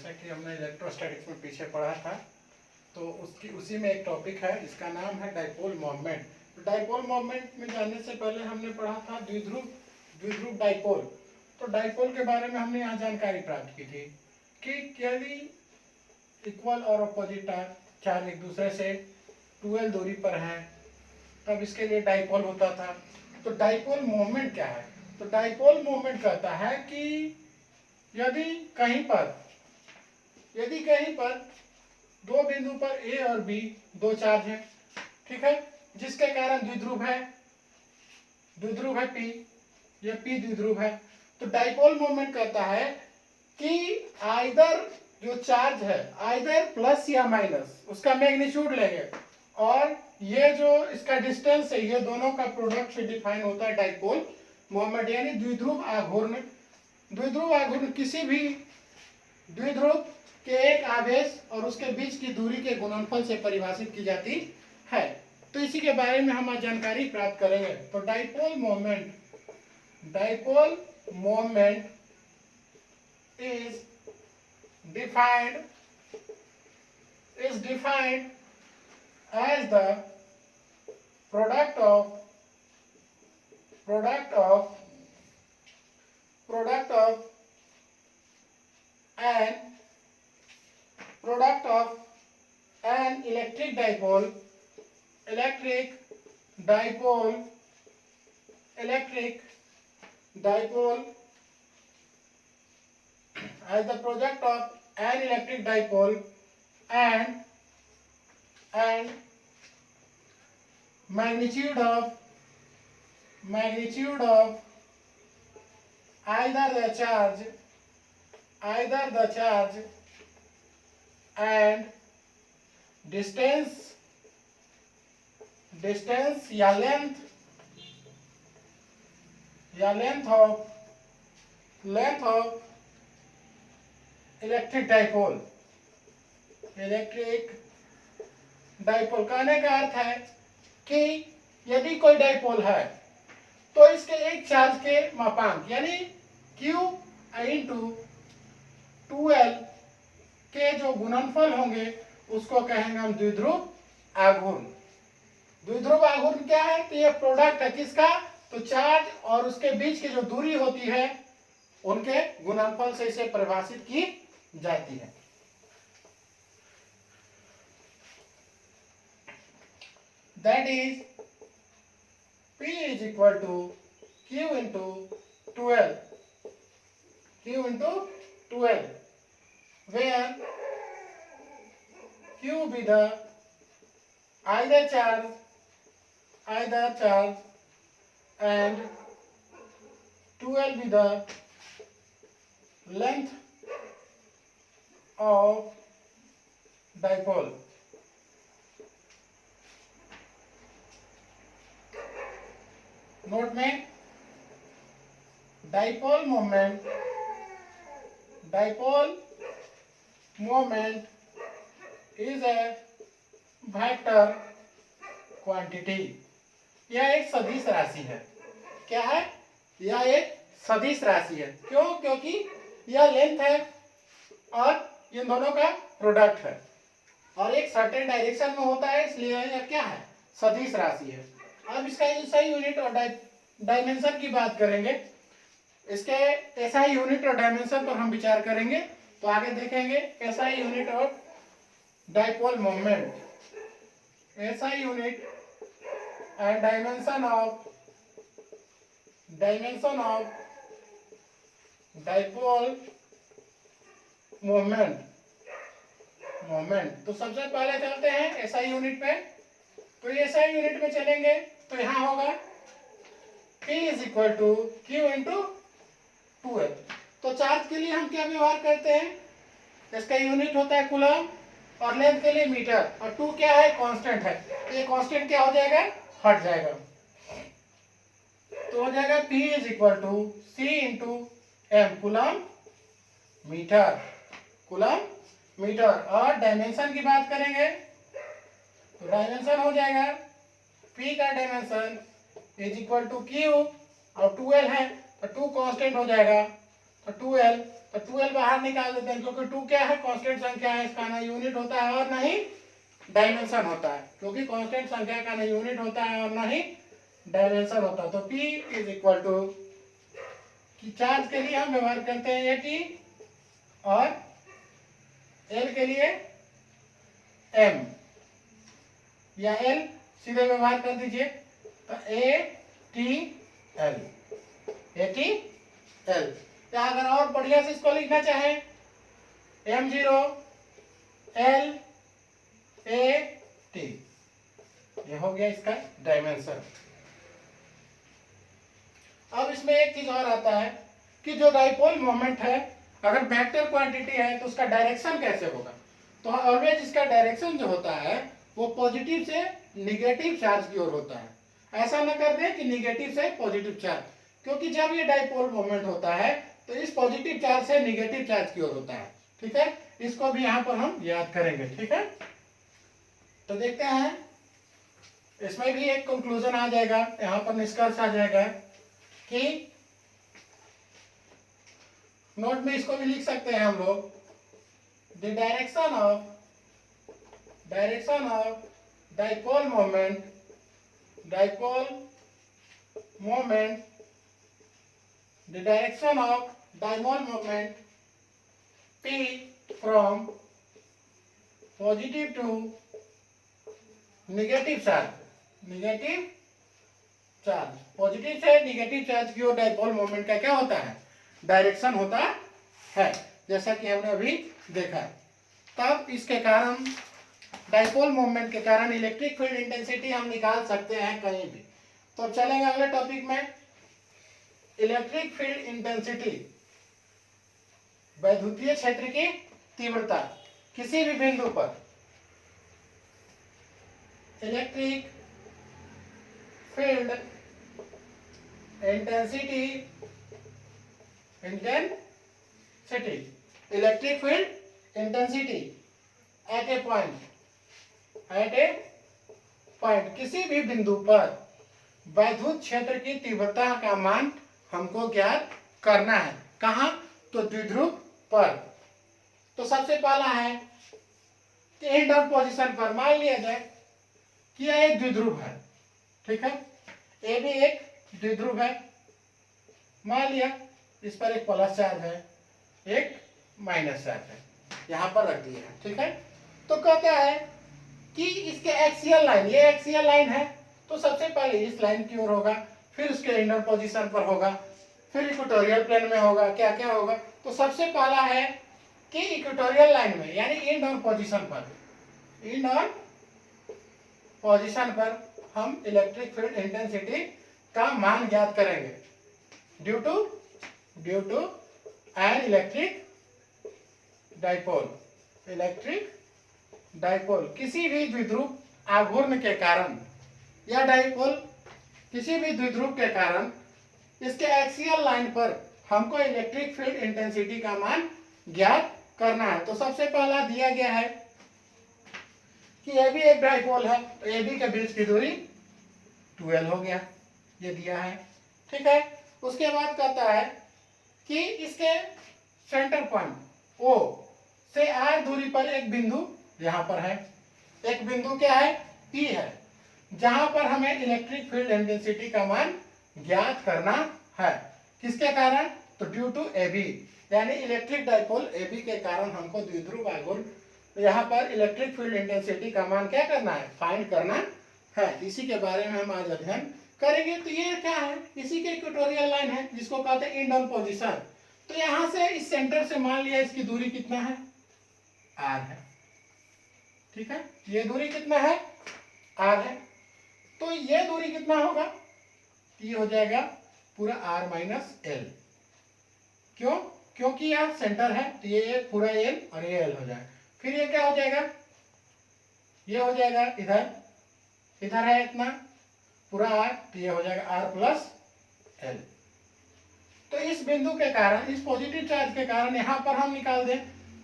जैसा कि हमने इलेक्ट्रोस्टैटिक्स में पीछे पढ़ा था, तो उसी में एक टॉपिक है जिसका नाम है डाइपोल मोमेंट। तो डाइपोल मोमेंट में जाने से पहले हमने पढ़ा था द्विध्रुव डाइपोल। तो डाइपोल के बारे में हमने यहाँ जानकारी प्राप्त की थी कि यदि इक्वल और अपोजिट चार्ज एक दूसरे से 2l दूरी पर हैं तब इसके लिए डाइपोल होता था। तो डाइपोल मोमेंट क्या है? तो डाइपोल मोमेंट कहता है कि यदि कहीं पर दो बिंदु पर ए और बी दो चार्ज हैं, ठीक है, जिसके कारण द्विध्रुव है पी, यह पी द्विध्रुव है, तो डाइपोल मोमेंट कहता है कि आइदर जो चार्ज है आइदर प्लस या माइनस उसका मैग्नीट्यूड लेंगे और ये जो इसका डिस्टेंस है ये दोनों का प्रोडक्ट से डिफाइन होता है डाइपोल मोमेंट। यानी द्विध्रुव आघूर्ण किसी भी द्विध्रुव के एक आवेश और उसके बीच की दूरी के गुणनफल से परिभाषित की जाती है। तो इसी के बारे में हम आज जानकारी प्राप्त करेंगे। तो dipole moment is defined as the product of an electric dipole as the product of an electric dipole and magnitude of either the charge and distance या length of इलेक्ट्रिक डाइपोल कहने का अर्थ है कि यदि कोई डाइपोल है तो इसके एक चार्ज के मापांक यानी Q × 2l के जो गुणनफल होंगे उसको कहेंगे हम द्विध्रुव आघूर्ण। द्विध्रुव आघूर्ण क्या है? तो ये प्रोडक्ट है किसका? तो चार्ज और उसके बीच की जो दूरी होती है उनके गुणनफल से इसे परिभाषित की जाती है। That is P is equal to Q into 2l, where Q be the either charge and 2l be the length of dipole. Note में dipole moment is a vector quantity. यह एक सदिश राशि है। क्या है? यह एक सदिश राशि है। क्यों? क्योंकि यह लेंथ है और इन दोनों का प्रोडक्ट है और एक सर्टेन डायरेक्शन में होता है, इसलिए यह क्या है? सदिश राशि है। अब इसका एसआई यूनिट और डायमेंशन की बात करेंगे। इसके एसआई यूनिट और डायमेंशन पर हम विचार करेंगे तो आगे देखेंगे एसआई यूनिट और dipole moment. SI unit and dimension of dipole moment. तो सबसे पहले चलते हैं एसआई यूनिट पे। तो एसआई यूनिट में चलेंगे तो यहाँ होगा P is equal to Q into 2l। तो चार्ज के लिए हम क्या व्यवहार करते हैं? इसका यूनिट होता है कूलम और लेंथ के लिए मीटर और 2 क्या है? कांस्टेंट है। तो ये कांस्टेंट क्या हो जाएगा? हट जाएगा। तो हो जाएगा P is equal to C into M, coulomb metre. और डायमेंशन की बात करेंगे तो डायमेंशन हो जाएगा P का dimension is equal to Q और 2l है तो 2 कांस्टेंट हो जाएगा तो 2l, तो 2l बाहर निकाल देते हैं क्योंकि 2 क्या है, कांस्टेंट संख्या है, इसका ना यूनिट होता है और ना ही डायमेंशन होता है, क्योंकि कांस्टेंट संख्या का ना यूनिट होता है और ना ही डायमेंशन होता है। तो P इज इक्वल टू, कि चार्ज के लिए हम व्यवहार करते हैं AT और L के लिए M, या L सीधे व्यवहार कर दीजिए, तो ATL, ATL। या अगर और बढ़िया से इसको लिखना चाहें, M0 L AT, ये हो गया इसका डायमेंशन। अब इसमें एक चीज और आता है कि जो डाइपोल मोमेंट है, अगर वेक्टर क्वांटिटी है तो उसका डायरेक्शन कैसे होगा। तो ऑलवेज इसका डायरेक्शन जो होता है वो पॉजिटिव से निगेटिव चार्ज की ओर होता है। ऐसा न कर दे कि निगेटिव से पॉजिटिव चार्ज, क्योंकि जब ये डाइपोल मोमेंट होता है तो इस पॉजिटिव चार्ज से निगेटिव चार्ज की ओर होता है। ठीक है, इसको भी यहाँ पर हम याद करेंगे। ठीक है, तो देखते हैं, इसमें भी एक कंक्लूजन आ जाएगा, यहाँ पर निष्कर्ष आ जाएगा कि नोट में इसको भी लिख सकते हैं हम लोग, the direction of dipole moment the direction of dipole moment P from positive to negative charge, positive से नेगेटिव चार्ज की ओर डाइपोल मोमेंट का क्या होता है, डायरेक्शन होता है, जैसा कि हमने अभी देखा। तब इसके कारण, डाइपोल मोमेंट के कारण इलेक्ट्रिक फील्ड इंटेंसिटी हम निकाल सकते हैं कहीं भी। तो चलेंगे अगले टॉपिक में, इलेक्ट्रिक फील्ड इंटेंसिटी, वैद्युतीय क्षेत्र की तीव्रता किसी भी बिंदु पर, electric field intensity electric field intensity at A point, किसी भी बिंदु पर वैद्युत क्षेत्र की तीव्रता का मान हमको ज्ञात करना है। कहाँ, तो द्विध्रुव पर। तो सबसे पहला है कि एंड ऑफ पोजीशन पर मान लिया जाए कि यह एक द्विध्रुव है। ठीक है, ए भी एक द्विध्रुव है, मान लिया इस पर एक प्लस चार्ज है, एक माइनस चार्ज है, यहां पर रख दिया है। ठीक है, तो कहता है कि इसके एक्सियल लाइन, ये एक्सियल लाइन है, तो सबसे पहले इस लाइन की ओर होगा, फिर उसके इंडर पोजीशन पर होगा, फिर इक्वेटोरियल प्लेन में होगा, क्या क्या होगा। तो सबसे पहला है कि इक्वेटोरियल लाइन में, यानी इंड ऑन पोजीशन पर हम इलेक्ट्रिक फील्ड इंटेंसिटी का मान ज्ञात करेंगे due to an electric dipole, किसी भी द्विध्रुव आघूर्ण के कारण, या डाइपोल किसी भी द्विध्रुव के कारण इसके एक्सियल लाइन पर हमको इलेक्ट्रिक फील्ड इंटेंसिटी का मान ज्ञात करना है। तो सबसे पहला दिया गया है कि ए भी एक डाइपोल है, तो ए बी के बीच की दूरी 2l हो गया, ये दिया है। ठीक है, उसके बाद कहता है कि इसके सेंटर पॉइंट O से r दूरी पर एक बिंदु यहाँ पर है, एक बिंदु क्या है, P है, जहां पर हमें इलेक्ट्रिक फील्ड इंटेंसिटी का मान ज्ञात करना है। किसके कारण, तो ड्यू टू AB, यानी इलेक्ट्रिक डाइपोल AB के कारण हमको द्विध्रुव आघूर्ण, यहाँ पर इलेक्ट्रिक फील्ड इंटेंसिटी का मान क्या करना है, फाइंड करना है। इसी के बारे में हम आज अध्ययन करेंगे। तो ये क्या है, इसी के इक्वेटोरियल लाइन है जिसको कहते हैं इंड ऑन पोजीशन। तो यहाँ से इस सेंटर से मान लिया इसकी दूरी कितना है, r है। ठीक है, ये दूरी कितना है, r है। तो ये दूरी कितना होगा, ये हो जाएगा पूरा r माइनस l। क्यों, क्योंकि यह सेंटर है, तो ये पूरा l और ये l हो जाएगा। फिर ये क्या हो जाएगा, ये हो जाएगा इधर है इतना पूरा r, तो ये हो जाएगा r प्लस l। तो इस बिंदु के कारण, इस पॉजिटिव चार्ज के कारण यहाँ पर हम निकाल दें,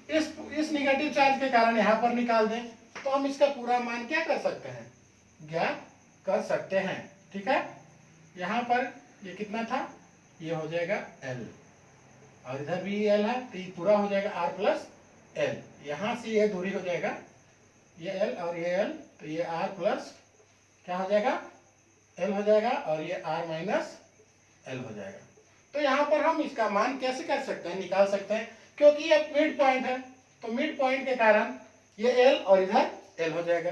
इस निगेटिव चार्ज के कारण यहाँ पर निकाल दें, तो हम इसका पूरा मान क्या कर सकते हैं, ज्ञात कर सकते हैं। ठीक है, यहाँ पर ये कितना था, ये हो जाएगा l और इधर भी एल है, तो ये पूरा हो जाएगा आर प्लस एल। यहाँ से ये दूरी हो जाएगा, ये एल और ये एल, तो ये आर प्लस क्या हो जाएगा, एल हो जाएगा, और ये आर माइनस एल हो जाएगा। तो यहाँ पर हम इसका मान कैसे कर सकते हैं, निकाल सकते हैं, क्योंकि ये मिड पॉइंट है, तो मिड पॉइंट के कारण ये एल और इधर एल हो जाएगा।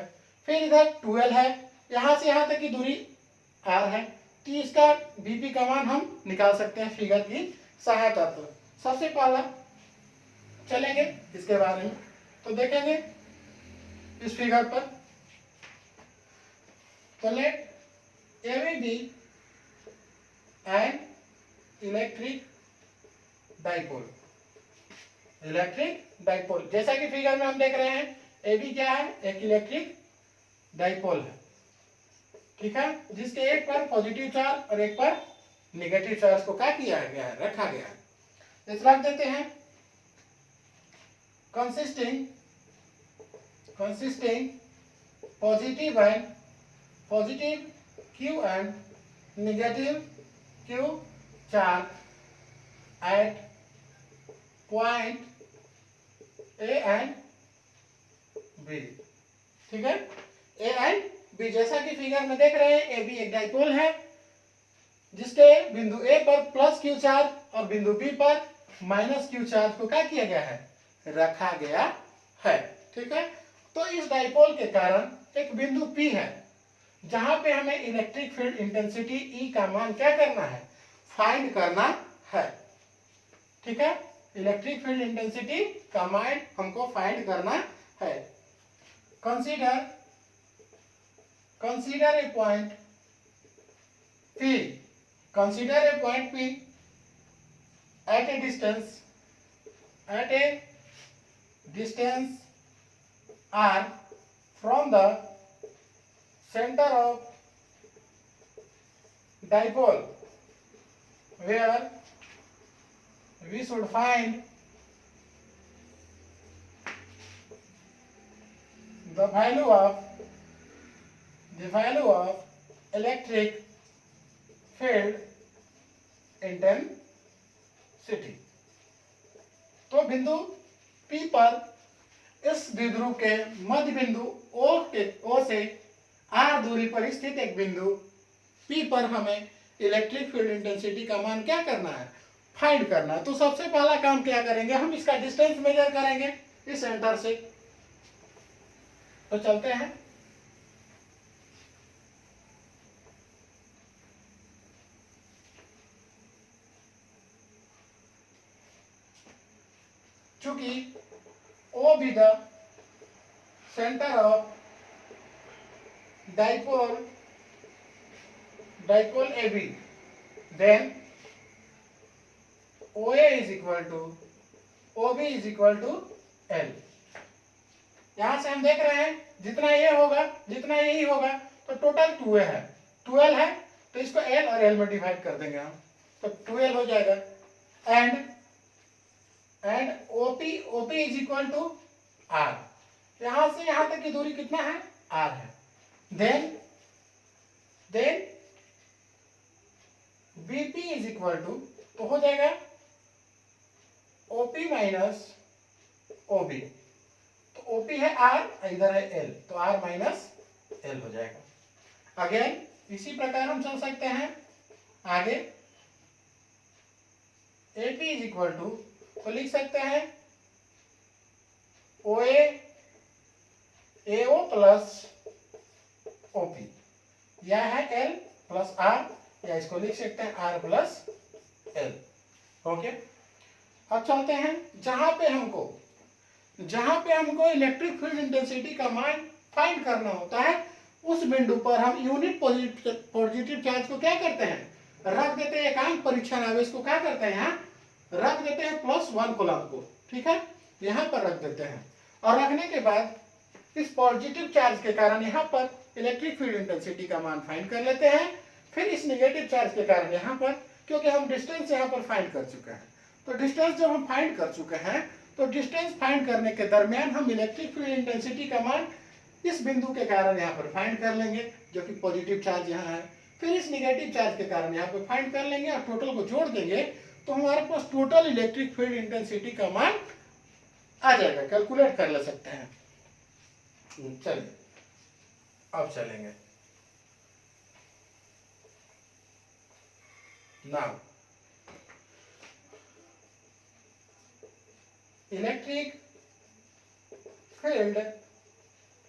फिर इधर 2l है, यहाँ से यहाँ तक की दूरी r है, तो इसका बीपी का मान हम निकाल सकते हैं फिगर की सहायता से। सबसे पहला चलेंगे इसके बारे में, तो देखेंगे इस फिगर पर, तो let AB be an electric dipole. Electric dipole, जैसा कि फिगर में हम देख रहे हैं, AB क्या है, एक इलेक्ट्रिक डाइपोल है, ठीक है, जिसके एक पर पॉजिटिव चार्ज और एक पर नेगेटिव चार्ज को क्या किया गया है, रखा गया है। इस रख देते हैं, consisting positive Q and negative Q charge at point A and B, ठीक है, A एंड B। जैसा कि फिगर में देख रहे हैं, AB एक डाइपोल है जिसके बिंदु A पर प्लस Q चार्ज और बिंदु B पर माइनस Q चार्ज को क्या किया गया है, रखा गया है, ठीक है। तो इस डाइपोल के कारण एक बिंदु P है जहां पे हमें इलेक्ट्रिक फील्ड इंटेंसिटी E का मान क्या करना है, फाइंड करना है, ठीक है। इलेक्ट्रिक फील्ड इंटेंसिटी का मान हमको फाइंड करना है। Consider a point P, consider a point P at a distance r from the center of dipole, where we should find the value of electric field intensity. तो बिंदु P पर इस द्विध्रुव के मध्य बिंदु O से r दूरी पर स्थित एक बिंदु P पर हमें इलेक्ट्रिक फील्ड इंटेंसिटी का मान क्या करना है, फाइंड करना है। तो सबसे पहला काम क्या करेंगे, हम इसका डिस्टेंस मेजर करेंगे इस सेंटर से। तो चलते हैं, चूंकि O be the center of dipole AB, then OA is equal to OB is equal to L। यहां से हम देख रहे हैं जितना ये होगा जितना यही होगा, तो टोटल 2A है, 12 है, तो इसको L और L में डिवाइड कर देंगे हम, तो 2L हो जाएगा। And OP is equal to R, यहां से यहां तक की दूरी कितना है, R है। Then BP is equal to, तो हो जाएगा OP माइनस OB, तो OP है R, इधर है L, तो R माइनस L हो जाएगा। अगेन इसी प्रकार हम चल सकते हैं आगे। AP इज इक्वल टू, तो लिख सकते हैं OA AO प्लस OP, यह है L प्लस R, या इसको लिख सकते हैं R प्लस L। ओके, अब चलते हैं जहां पे हमको इलेक्ट्रिक फील्ड इंटेंसिटी का मान फाइंड करना होता है, उस बिंदु पर हम यूनिट पॉजिटिव चार्ज को क्या करते हैं, रख देते हैं। एकांक परीक्षण आवेश को क्या करते हैं, यहाँ रख देते हैं +1 कूलम को, ठीक है, यहाँ पर रख देते हैं। और रखने के बाद इस पॉजिटिव चार्ज के कारण यहाँ पर इलेक्ट्रिक फील्ड इंटेंसिटी का मान फाइंड कर लेते हैं। फिर इस नेगेटिव चार्ज के कारण यहाँ पर, क्योंकि हम डिस्टेंस यहाँ पर फाइंड कर चुके हैं, तो डिस्टेंस जब हम फाइंड कर चुके हैं, तो डिस्टेंस फाइंड करने के दरमियान हम इलेक्ट्रिक फील्ड इंटेंसिटी का मान इस बिंदु के कारण यहाँ पर फाइंड कर लेंगे, जो कि पॉजिटिव चार्ज यहाँ है। फिर इस नेगेटिव चार्ज के कारण यहाँ पर फाइंड कर लेंगे और टोटल को जोड़ देंगे, तो हमारे पास टोटल इलेक्ट्रिक फील्ड इंटेंसिटी का मान आ जाएगा, कैलकुलेट कर ले सकते हैं। चलिए अब चलेंगे। Now electric field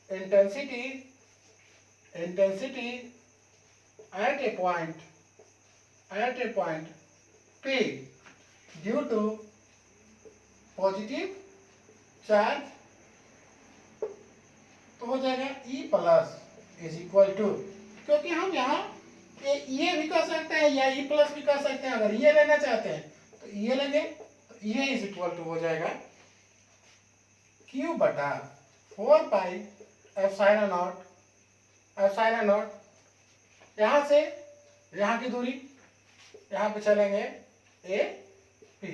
intensity at a point P due to positive charge, तो हो जाएगा E plus is equal to, क्योंकि हम यहाँ ये भी कर सकते हैं या E प्लस भी कर सकते हैं। अगर ये लेना चाहते हैं तो ये लेंगे, तो ये इज इक्वल टू हो जाएगा Q बटा 4 पाई एप्सिलॉन नॉट, यहाँ से यहाँ की दूरी, यहाँ पे चलेंगे A P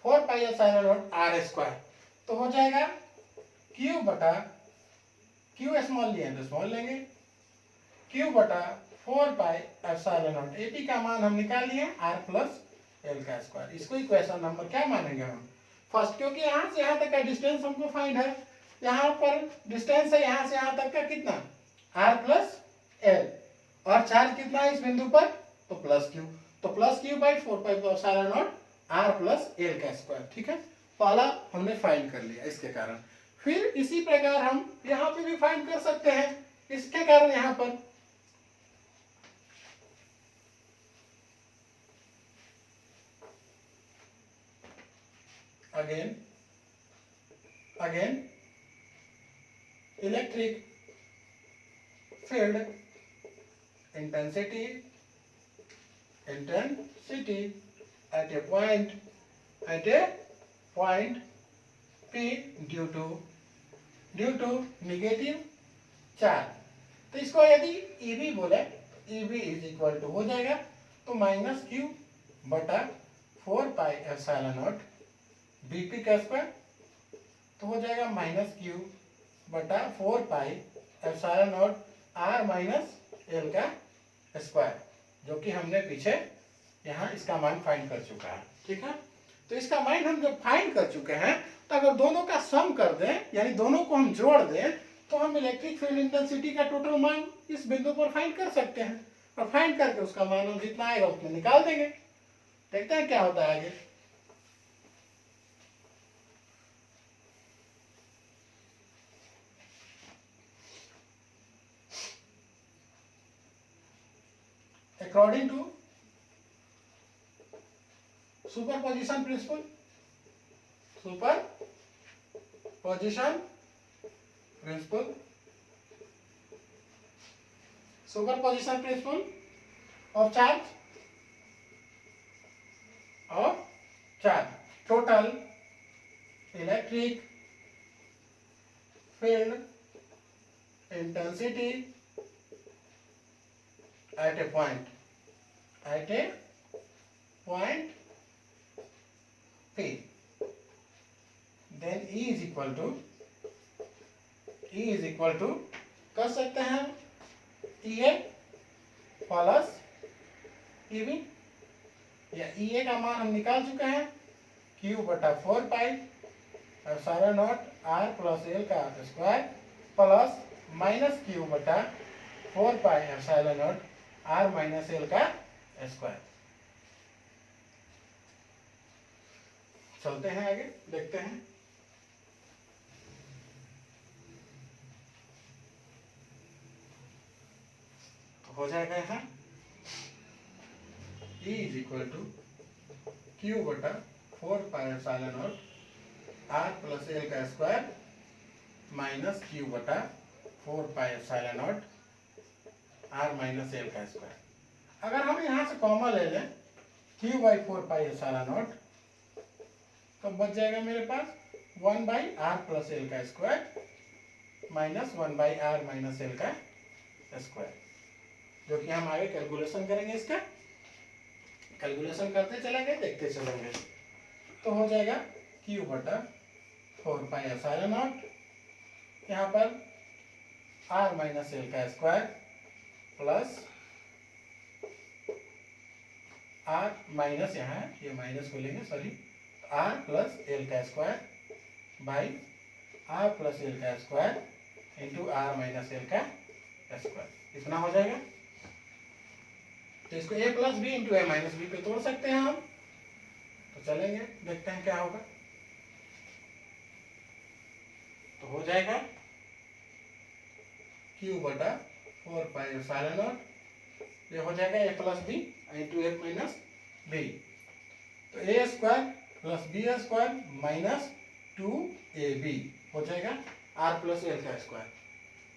4 pi epsilon naught R square, तो हो जाएगा Q बटा Q स्मॉल लिए तो स्मॉल लेंगे, Q बटा 4 pi epsilon not, A P का मान हम निकाल लिए आर प्लस एल का स्क्वायर। इसको इक्वेशन नंबर क्या मानेंगे हम फर्स्ट, क्योंकि यहाँ से यहाँ तक का डिस्टेंस हमको फाइंड है। यहाँ पर डिस्टेंस है यहाँ से यहाँ तक का कितना, आर प्लस एल, और चार्ज कितना है इस बिंदु पर, तो प्लस क्यू, तो plus Q by 4 pi epsilon naught R plus L का स्क्वायर। ठीक है, पहला हमने फाइंड कर लिया इसके कारण। फिर इसी प्रकार हम यहाँ पे भी फाइंड कर सकते हैं इसके कारण। यहाँ पर again electric field intensity at a point P due to negative charge, तो इसको यदि EB बोले, EB इज इक्वल टू हो जाएगा तो माइनस क्यू बटा 4 पाई एप्सिलॉन नॉट BP का स्क्वायर, तो हो जाएगा माइनस क्यू बटा 4 pi epsilon naught R minus L का स्क्वायर, जो कि हमने पीछे यहाँ इसका मान फाइंड कर चुका है। ठीक है, तो इसका मान हम जब फाइंड कर चुके हैं तो अगर दोनों का सम कर दें, यानी दोनों को हम जोड़ दें, तो हम इलेक्ट्रिक फील्ड इंटेंसिटी का टोटल मान इस बिंदु पर फाइंड कर सकते हैं, और फाइंड करके उसका मान हम जितना आएगा उसमें निकाल देंगे। देखते हैं क्या होता है आगे। According to superposition principle of charge, total electric field intensity at a point P, then E is equal to कर सकते हैं EA प्लस EB, या EA का मान हम निकाल चुके हैं Q बटा 4 pi epsilon naught R plus L का स्क्वायर प्लस माइनस Q बटा 4 pi epsilon naught R minus L का स्क्वायर। चलते हैं आगे, देखते हैं। तो हो जाएगा यहाँ E is equal to Q बटा 4 pi epsilon naught R plus L का स्क्वायर माइनस Q बटा 4 pi epsilon naught R minus L का स्क्वायर। अगर हम यहाँ से कॉमन ले लें Q by 4 pi epsilon naught, तो बच जाएगा मेरे पास 1 बाई R प्लस एल का square minus 1 by R minus L का स्क्वायर, जो कि हम आगे कैलकुलेशन करेंगे। इसका कैलकुलेशन करते चलेंगे, देखते चलेंगे। तो हो जाएगा Q बटा 4 पाई एप्सिलॉन नॉट, यहाँ पर R माइनस एल का स्क्वायर प्लस आर माइनस, यहाँ ये माइनस को लेंगे, सॉरी, आर प्लस एल का square by R plus L का square into R minus L का स्क्वायर, इतना हो जाएगा। तो इसको A plus B into A minus B पे तोड़ सकते हैं हम, तो चलेंगे देखते हैं क्या होगा। तो हो जाएगा क्यू बटा 4 पाई एप्सिलॉन नॉट, ये हो जाएगा A plus B into A minus B. तो A square plus B square minus 2ab हो जाएगा आर प्लस एल का स्क्वायर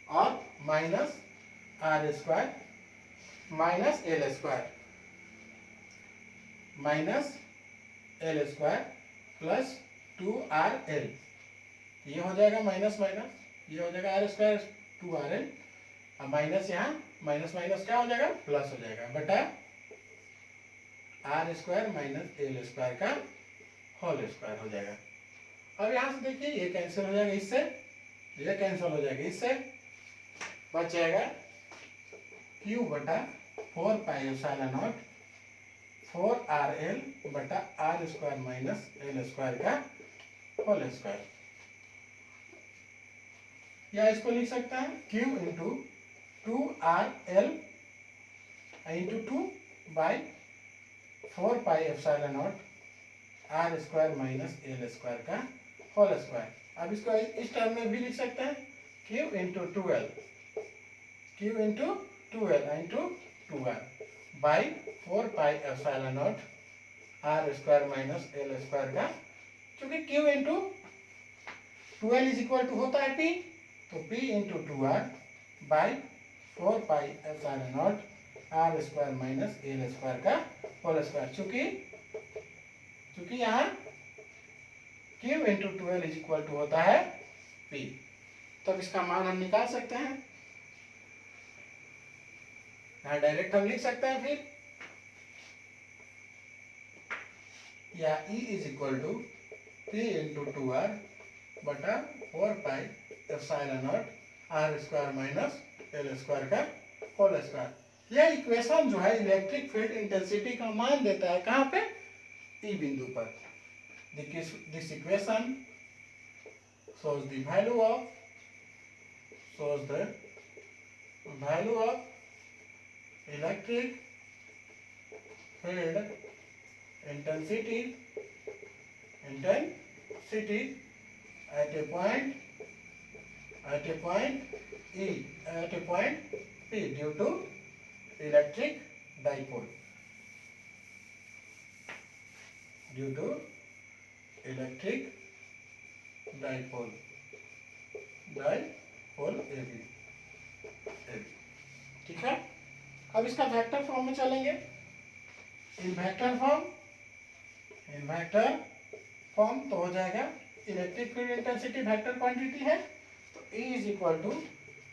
और minus R square minus L square minus L square plus 2rl, ये हो जाएगा माइनस माइनस, ये हो जाएगा आर स्क्वायर 2rl, और माइनस यहाँ माइनस माइनस क्या हो जाएगा, प्लस हो जाएगा, बटा R square minus L square का होल स्क्वायर हो जाएगा। अब यहाँ से देखिए ये कैंसिल हो जाएगा इससे, ये कैंसिल हो जाएगा इससे, बच जाएगा क्यू बटा 4 पाई एप्सिलॉन नॉट 4rl बटा R square minus L square का होल स्क्वायर, या इसको लिख सकते हैं Q into 2rl into 2 by 4 pi epsilon naught R square minus L square का होल स्क्वायर। अब इसको इस टर्म में भी लिख सकते हैं Q into 2l into 2r by 4 pi epsilon naught R square minus L square का, क्योंकि Q into 2l is equal to होता है p, तो p into 2r by 4 pi epsilon naught R square minus L square का whole square, चूंकि यहाँ q इंटू 2l is equal to होता है p, तब इसका मान हम निकाल सकते हैं। यहाँ डायरेक्ट हम लिख सकते हैं फिर, या E is equal to p into 2r बटा 4 pi epsilon naught R square minus L square का होल स्क्वायर। यह इक्वेशन जो है इलेक्ट्रिक फील्ड इंटेंसिटी का मान देता है कहाँ पे, E बिंदु पर। This equation shows the value of electric field intensity at a point P due to electric dipole AB। ठीक है, अब इसका वेक्टर फॉर्म में चलेंगे। इन वेक्टर फॉर्म तो हो जाएगा electric field intensity vector quantity है, तो E is equal to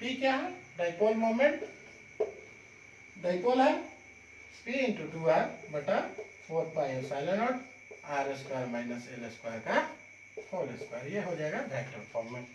P क्या है, डाइपोल मोमेंट, डाइपोल है P इंटू 2r बटा 4 pi epsilon naught R square minus L square का होल स्क्वायर, ये हो जाएगा वेक्टर फॉर्म में।